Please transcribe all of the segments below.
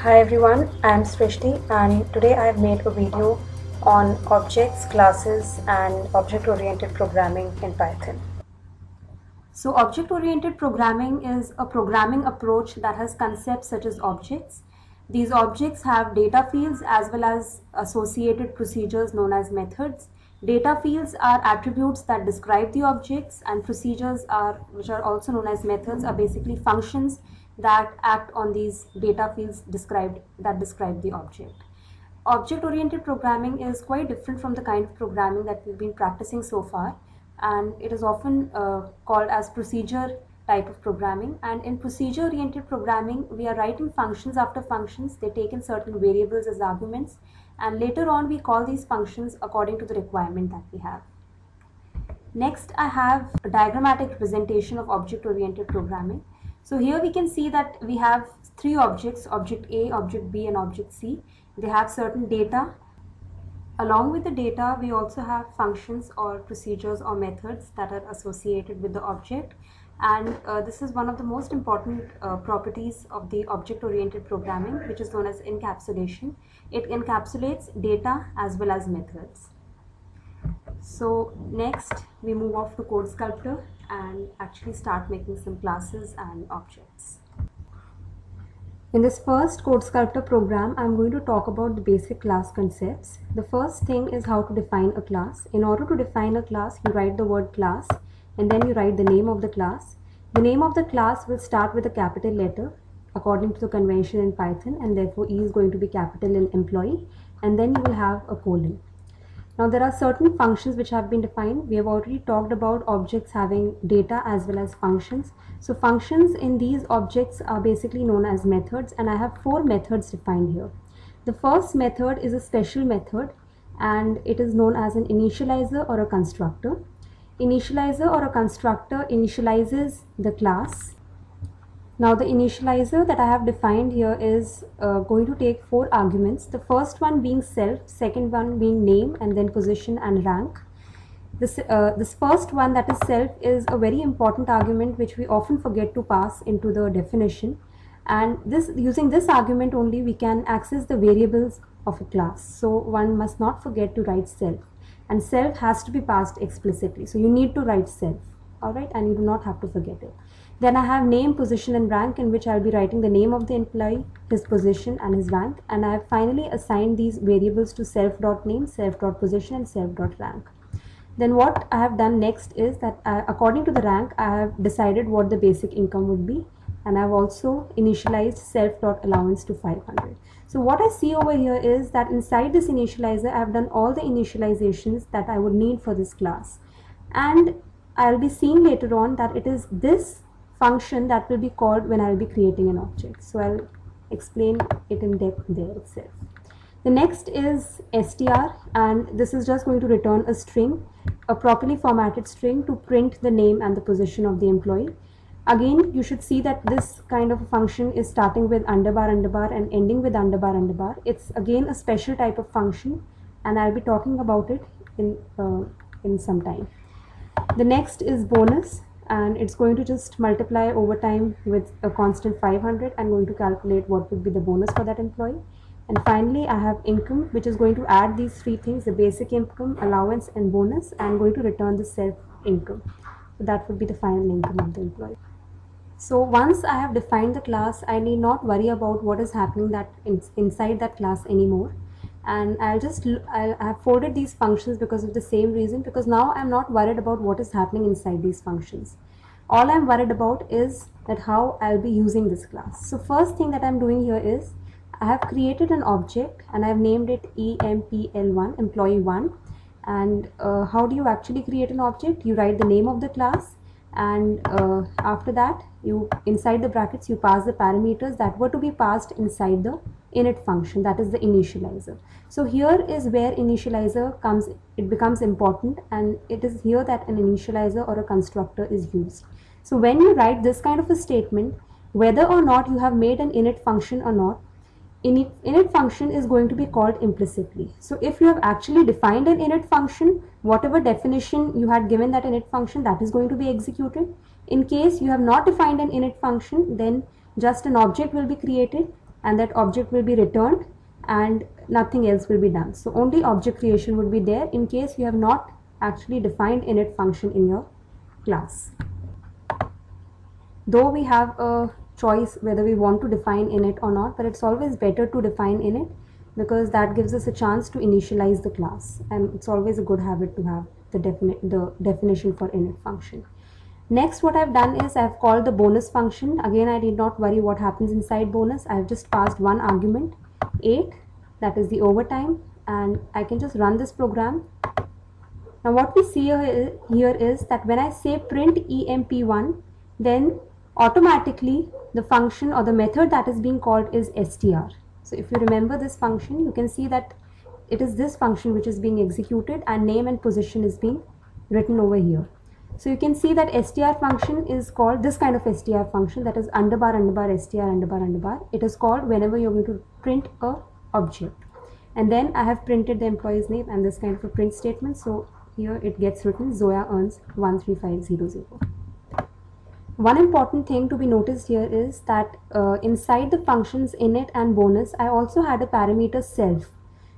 Hi everyone, I am Srishti and today I have made a video on objects, classes and object-oriented programming in Python. So object-oriented programming is a programming approach that has concepts such as objects. These objects have data fields as well as associated procedures known as methods. Data fields are attributes that describe the objects, and procedures which are also known as methods, are basically functions that act on these data fields that describe the object. Object-oriented programming is quite different from the kind of programming that we've been practicing so far, and it is often called as procedure type of programming. And in procedure-oriented programming, we are writing functions after functions. They take in certain variables as arguments, and later on we call these functions according to the requirement that we have. Next, I have a diagrammatic representation of object-oriented programming. So here we can see that we have three objects, object A, object B and object C. They have certain data. Along with the data, we also have functions or procedures or methods that are associated with the object. And this is one of the most important properties of the object-oriented programming, which is known as encapsulation. It encapsulates data as well as methods. So next we move off to CodeSkulptor and actually start making some classes and objects. In this first CodeSkulptor program, I'm going to talk about the basic class concepts. The first thing is how to define a class. In order to define a class, you write the word class and then you write the name of the class. The name of the class will start with a capital letter according to the convention in Python, and therefore E is going to be capital in employee, and then you will have a colon. Now there are certain functions which have been defined. We have already talked about objects having data as well as functions. So functions in these objects are basically known as methods, and I have four methods defined here. The first method is a special method and it is known as an initializer or a constructor. Initializer or a constructor initializes the class. Now the initializer that I have defined here is going to take four arguments. The first one being self, second one being name, and then position and rank. This first one, that is self, is a very important argument which we often forget to pass into the definition. And using this argument only we can access the variables of a class. So one must not forget to write self. And self has to be passed explicitly. So you need to write self. Alright, and you do not have to forget it. Then I have name, position and rank, in which I'll be writing the name of the employee, his position and his rank. And I have finally assigned these variables to self.name, self.position and self.rank. Then what I have done next is that according to the rank, I have decided what the basic income would be. And I've also initialized self.allowance to 500. So what I see over here is that inside this initializer, I have done all the initializations that I would need for this class. And I'll be seeing later on that it is this function that will be called when I'll be creating an object. So I'll explain it in depth there itself. The next is str, and this is just going to return a string, a properly formatted string, to print the name and the position of the employee. Again, you should see that this kind of a function is starting with underbar underbar and ending with underbar underbar. It's again a special type of function, and I'll be talking about it in some time. The next is bonus, and it's going to just multiply over time with a constant 500 and going to calculate what would be the bonus for that employee. And finally I have income, which is going to add these three things: the basic income, allowance and bonus, and going to return the self income. So that would be the final income of the employee. So once I have defined the class, I need not worry about what is happening inside that class anymore. And I have folded these functions because of the same reason, because now I'm not worried about what is happening inside these functions. All I'm worried about is that how I'll be using this class. So first thing that I'm doing here is I have created an object and I've named it EMPL1, employee 1. And how do you actually create an object? You write the name of the class, and after that inside the brackets you pass the parameters that were to be passed inside the init function, that is the initializer. So here is where initializer comes, it becomes important, and it is here that an initializer or a constructor is used. So when you write this kind of a statement, whether or not you have made an init function or not, init function is going to be called implicitly. So if you have actually defined an init function, whatever definition you had given that init function, that is going to be executed. In case you have not defined an init function, then just an object will be created and that object will be returned and nothing else will be done. So only object creation would be there in case you have not actually defined init function in your class. Though we have a choice whether we want to define init or not, but it's always better to define init because that gives us a chance to initialize the class, and it's always a good habit to have the definition for init function. Next, what I've done is I've called the bonus function. Again, I need not worry what happens inside bonus. I've just passed one argument, 8, that is the overtime, and I can just run this program. Now what we see here is that when I say print emp1, then automatically the function or the method that is being called is str. So if you remember this function, you can see that it is this function which is being executed and name and position is being written over here. So you can see that str function is called this kind of str function, that is underbar underbar str underbar underbar. It is called whenever you're going to print a object. And then I have printed the employee's name and this kind of a print statement. So here it gets written Zoya earns 13500. One important thing to be noticed here is that inside the functions init and bonus, I also had a parameter self,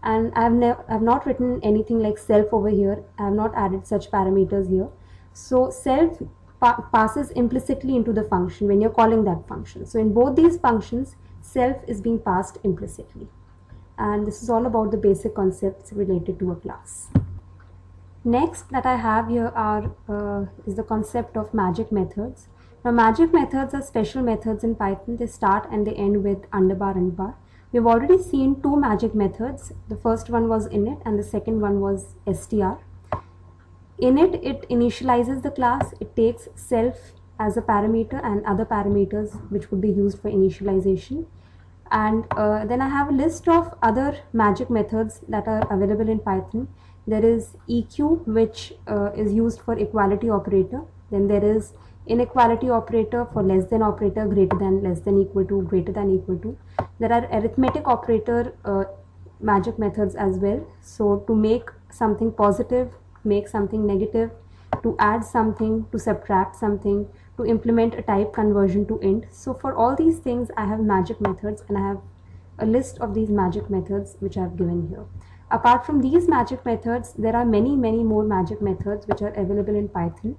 and I have not written anything like self over here. I have not added such parameters here. So self passes implicitly into the function when you're calling that function. So in both these functions, self is being passed implicitly, and this is all about the basic concepts related to a class. Next that I have here is the concept of magic methods. Now magic methods are special methods in Python. They start and they end with underbar underbar. We've already seen two magic methods. The first one was init and the second one was str. Init, it initializes the class. It takes self as a parameter and other parameters which would be used for initialization. And then I have a list of other magic methods that are available in Python. There is eq, which is used for equality operator. Then there is inequality operator for less than operator, greater than, less than, equal to, greater than, equal to. There are arithmetic operator magic methods as well. So to make something positive, make something negative, to add something, to subtract something, to implement a type conversion to int. So for all these things I have magic methods, and I have a list of these magic methods which I have given here. Apart from these magic methods, there are many more magic methods which are available in Python.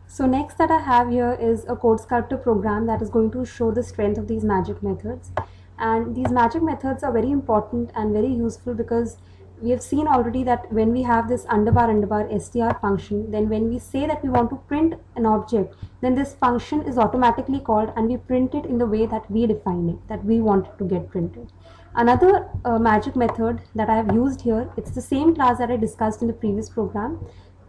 So next that I have here is a CodeSkulptor program that is going to show the strength of these magic methods. And these magic methods are very important and very useful because we have seen already that when we have this underbar underbar str function, then when we say that we want to print an object, then this function is automatically called and we print it in the way that we define it, that we want it to get printed. Another magic method that I have used here, it's the same class that I discussed in the previous program,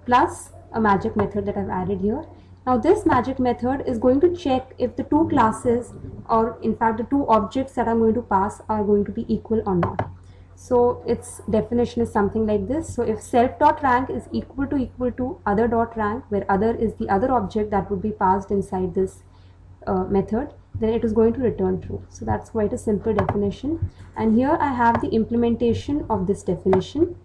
plus a magic method that I've added here. Now this magic method is going to check if the two classes, or in fact the two objects that I'm going to pass, are going to be equal or not. So its definition is something like this. So if self.rank is equal to other.rank, where other is the other object that would be passed inside this method, then it is going to return true. So that's quite a simple definition. And here I have the implementation of this definition.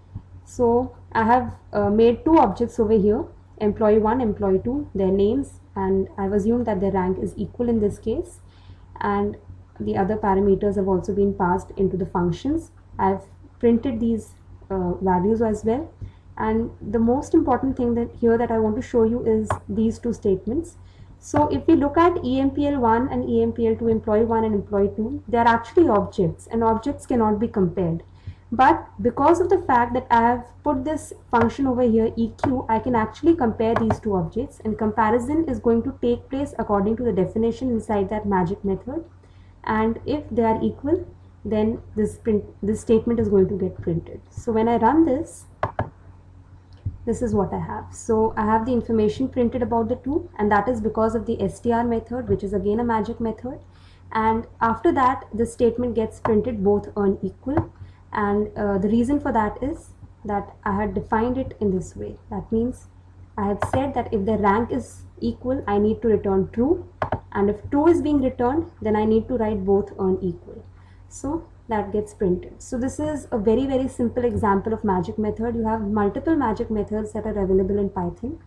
So I have made two objects over here, employee 1, employee 2, their names, and I've assumed that their rank is equal in this case, and the other parameters have also been passed into the functions. I've printed these values as well, and the most important thing that here that I want to show you is these two statements. So if we look at EMPL1 and EMPL2, employee 1 and employee 2, they are actually objects, and objects cannot be compared. But because of the fact that I have put this function over here, EQ, I can actually compare these two objects, and comparison is going to take place according to the definition inside that magic method. And if they are equal, then this statement is going to get printed. So when I run this, this is what I have. So I have the information printed about the two, and that is because of the str method, which is again a magic method. And after that, the statement gets printed both earn equal. And the reason for that is that I had defined it in this way. That means I had said that if the rank is equal, I need to return true, and if true is being returned, then I need to write both earn equal. So that gets printed. So this is a very simple example of magic method. You have multiple magic methods that are available in Python,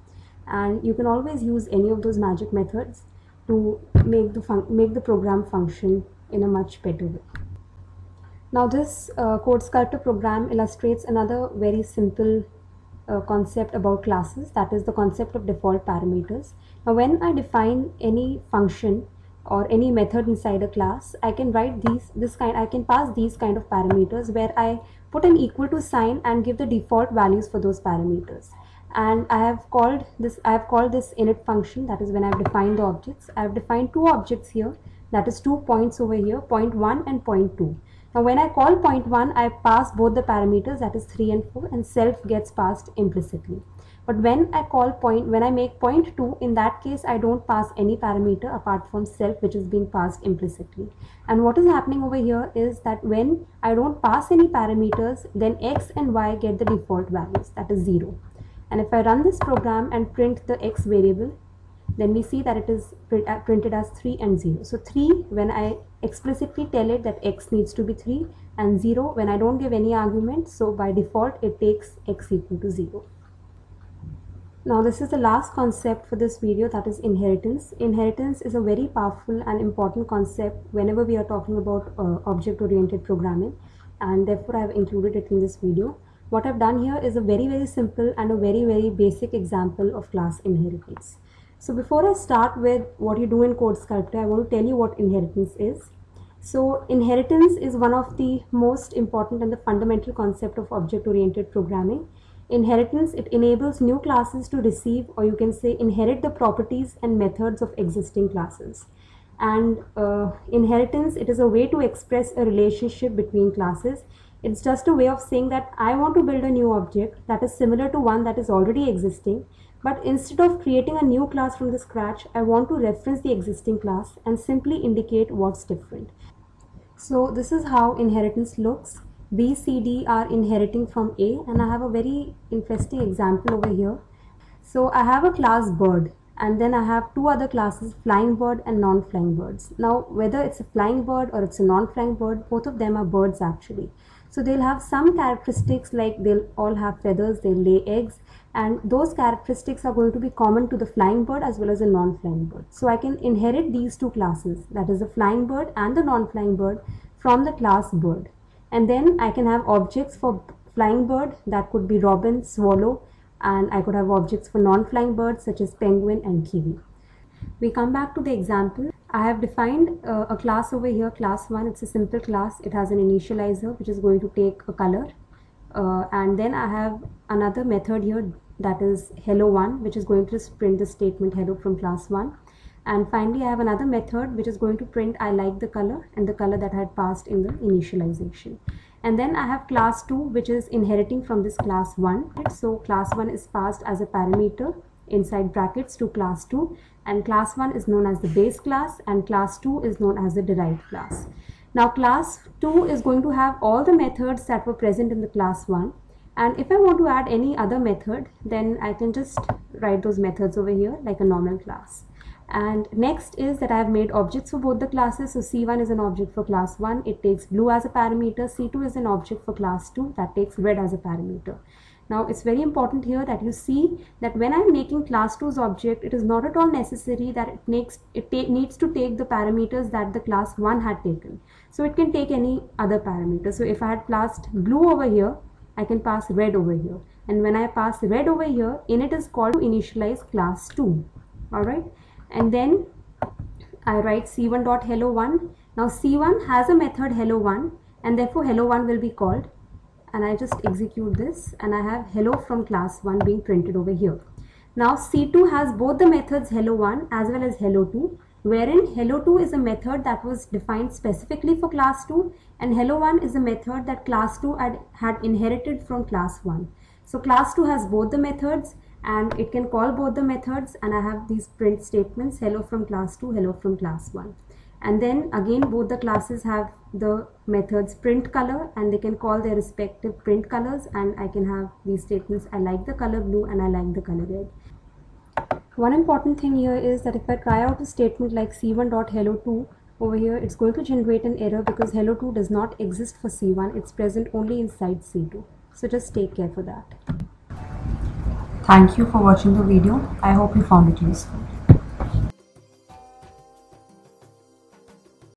and you can always use any of those magic methods to make the program function in a much better way. Now this CodeSkulptor program illustrates another very simple concept about classes, that is the concept of default parameters. Now when I define any function or any method inside a class, I can write I can pass these kind of parameters where I put an equal to sign and give the default values for those parameters. And I have called this init function, that is when I have defined the objects. I have defined two objects here, that is 2 points over here, point 1 and point 2. Now when I call point 1, I pass both the parameters, that is 3 and 4, and self gets passed implicitly. But when I make point 2, in that case I don't pass any parameter apart from self, which is being passed implicitly. And what is happening over here is that when I don't pass any parameters, then x and y get the default values, that is 0. And if I run this program and print the x variable, then we see that it is printed as 3 and 0. So 3 when I explicitly tell it that x needs to be 3, and 0 when I don't give any argument, so by default it takes x equal to 0. Now this is the last concept for this video, that is inheritance. Inheritance is a very powerful and important concept whenever we are talking about object-oriented programming, and therefore I have included it in this video. What I've done here is a very simple and a very basic example of class inheritance. So before I start with what you do in CodeSkulptor, I want to tell you what inheritance is. So inheritance is one of the most important and the fundamental concept of object-oriented programming. Inheritance, it enables new classes to receive, or you can say inherit, the properties and methods of existing classes. And inheritance, it is a way to express a relationship between classes. It's just a way of saying that I want to build a new object that is similar to one that is already existing, but instead of creating a new class from the scratch, I want to reference the existing class and simply indicate what's different. So this is how inheritance looks. B, C, D are inheriting from A, and I have a very interesting example over here. So I have a class bird, and then I have two other classes, flying bird and non-flying birds. Now whether it's a flying bird or it's a non-flying bird, both of them are birds actually. So they'll have some characteristics, like they'll all have feathers, they'll lay eggs, and those characteristics are going to be common to the flying bird as well as the non-flying bird. So I can inherit these two classes, that is the flying bird and the non-flying bird, from the class bird. And then I can have objects for flying bird, that could be robin, swallow, and I could have objects for non-flying birds such as penguin and kiwi. We come back to the example. I have defined a class over here, class 1. It's a simple class. It has an initializer which is going to take a color, and then I have another method here, that is hello1, which is going to print the statement hello from class 1. And finally I have another method which is going to print I like the color and the color that I had passed in the initialization. And then I have class 2, which is inheriting from this class 1. So class 1 is passed as a parameter inside brackets to class 2, and class 1 is known as the base class and class 2 is known as the derived class. Now class 2 is going to have all the methods that were present in the class 1, and if I want to add any other method, then I can just write those methods over here like a normal class. And next is that I have made objects for both the classes. So C1 is an object for class 1, it takes blue as a parameter. C2 is an object for class 2 that takes red as a parameter. Now it's very important here that you see that when I'm making class 2's object, it is not at all necessary that it needs to take the parameters that the class 1 had taken. So it can take any other parameter. So if I had passed blue over here, I can pass red over here. And when I pass red over here, init is called to initialize class 2. Alright. And then I write c1.hello1. Now c1 has a method hello1, and therefore hello1 will be called, and I just execute this and I have hello from class 1 being printed over here. Now c2 has both the methods hello1 as well as hello2, wherein hello2 is a method that was defined specifically for class 2 and hello1 is a method that class 2 had inherited from class 1. So class 2 has both the methods and it can call both the methods, and I have these print statements, hello from class 2, hello from class 1. And then again both the classes have the methods print color and they can call their respective print colors, and I can have these statements, I like the color blue and I like the color red. One important thing here is that if I try out a statement like c1.hello2 over here, it's going to generate an error because hello2 does not exist for c1, it's present only inside c2. So just take care for that. Thank you for watching the video. I hope you found it useful.